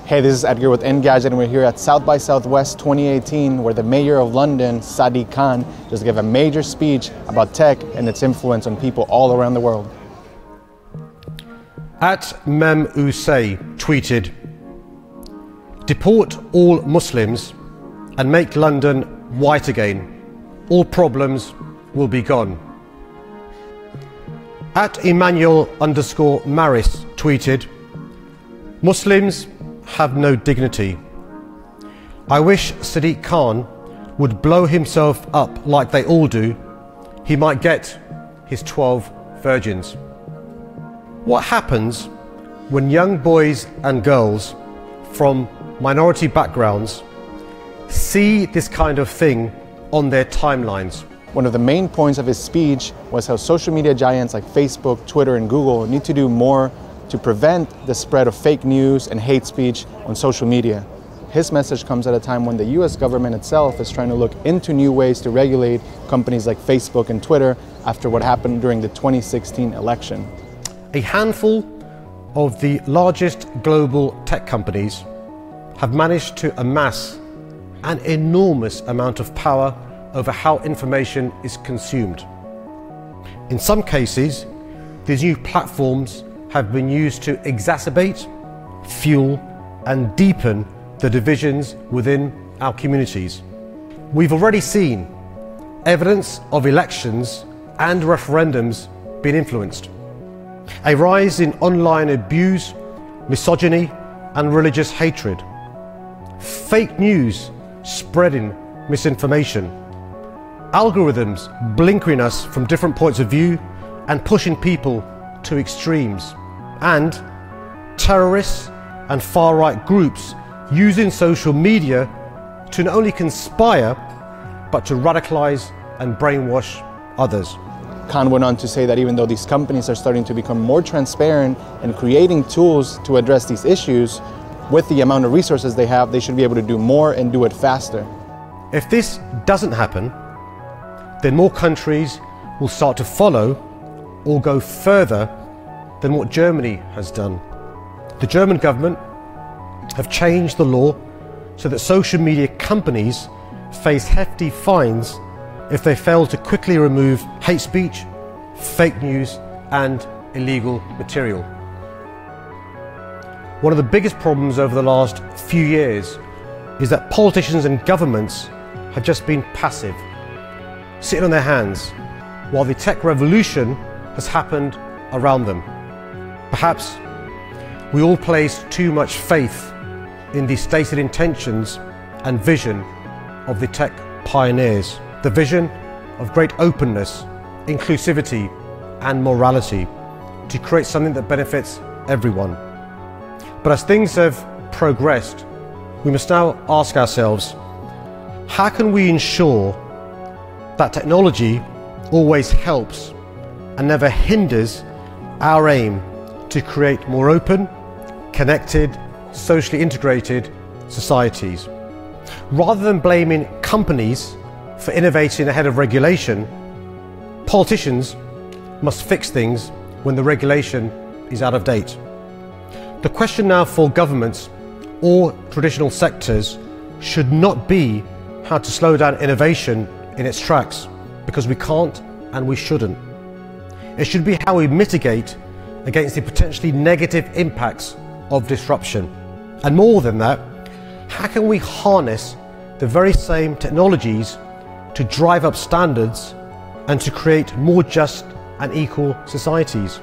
Hey, this is Edgar with Engadget, and we're here at South by Southwest 2018, where the Mayor of London, Sadiq Khan, just gave a major speech about tech and its influence on people all around the world. Mem Usay tweeted, "Deport all Muslims and make London white again. All problems will be gone." Emmanuel_Maris tweeted, "Muslims have no dignity. I wish Sadiq Khan would blow himself up like they all do. He might get his 12 virgins." What happens when young boys and girls from minority backgrounds see this kind of thing on their timelines? One of the main points of his speech was how social media giants like Facebook, Twitter, and Google need to do more to prevent the spread of fake news and hate speech on social media. His message comes at a time when the US government itself is trying to look into new ways to regulate companies like Facebook and Twitter after what happened during the 2016 election. A handful of the largest global tech companies have managed to amass an enormous amount of power over how information is consumed. In some cases, these new platforms have been used to exacerbate, fuel, and deepen the divisions within our communities. We've already seen evidence of elections and referendums being influenced, a rise in online abuse, misogyny, and religious hatred, fake news spreading misinformation, algorithms blinkering us from different points of view and pushing people to extremes, and terrorists and far-right groups using social media to not only conspire but to radicalize and brainwash others. Khan went on to say that even though these companies are starting to become more transparent and creating tools to address these issues, with the amount of resources they have, they should be able to do more and do it faster. If this doesn't happen, then more countries will start to follow or go further than what Germany has done. The German government have changed the law so that social media companies face hefty fines if they fail to quickly remove hate speech, fake news, and illegal material. One of the biggest problems over the last few years is that politicians and governments have just been passive, sitting on their hands, while the tech revolution has happened around them. Perhaps we all place too much faith in the stated intentions and vision of the tech pioneers, the vision of great openness, inclusivity, and morality to create something that benefits everyone. But as things have progressed, we must now ask ourselves, how can we ensure that technology always helps and never hinders our aim to create more open, connected, socially integrated societies? Rather than blaming companies for innovating ahead of regulation, politicians must fix things when the regulation is out of date. The question now for governments or traditional sectors should not be how to slow down innovation in its tracks, because we can't and we shouldn't. It should be how we mitigate against the potentially negative impacts of disruption. And more than that, how can we harness the very same technologies to drive up standards and to create more just and equal societies?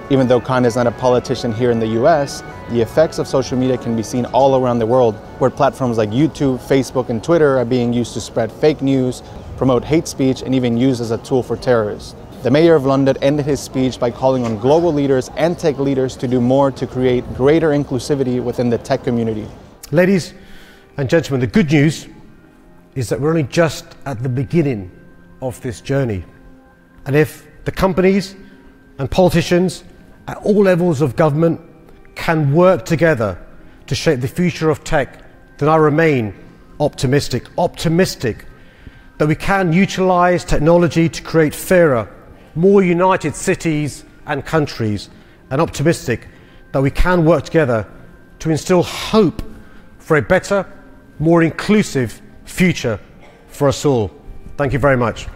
Even though Khan is not a politician here in the US, the effects of social media can be seen all around the world, where platforms like YouTube, Facebook, and Twitter are being used to spread fake news, promote hate speech, and even used as a tool for terrorists. The Mayor of London ended his speech by calling on global leaders and tech leaders to do more to create greater inclusivity within the tech community. Ladies and gentlemen, the good news is that we're only just at the beginning of this journey. And if the companies and politicians at all levels of government can work together to shape the future of tech, then I remain optimistic that we can utilize technology to create fairer, more united cities and countries, and optimistic that we can work together to instill hope for a better, more inclusive future for us all. Thank you very much.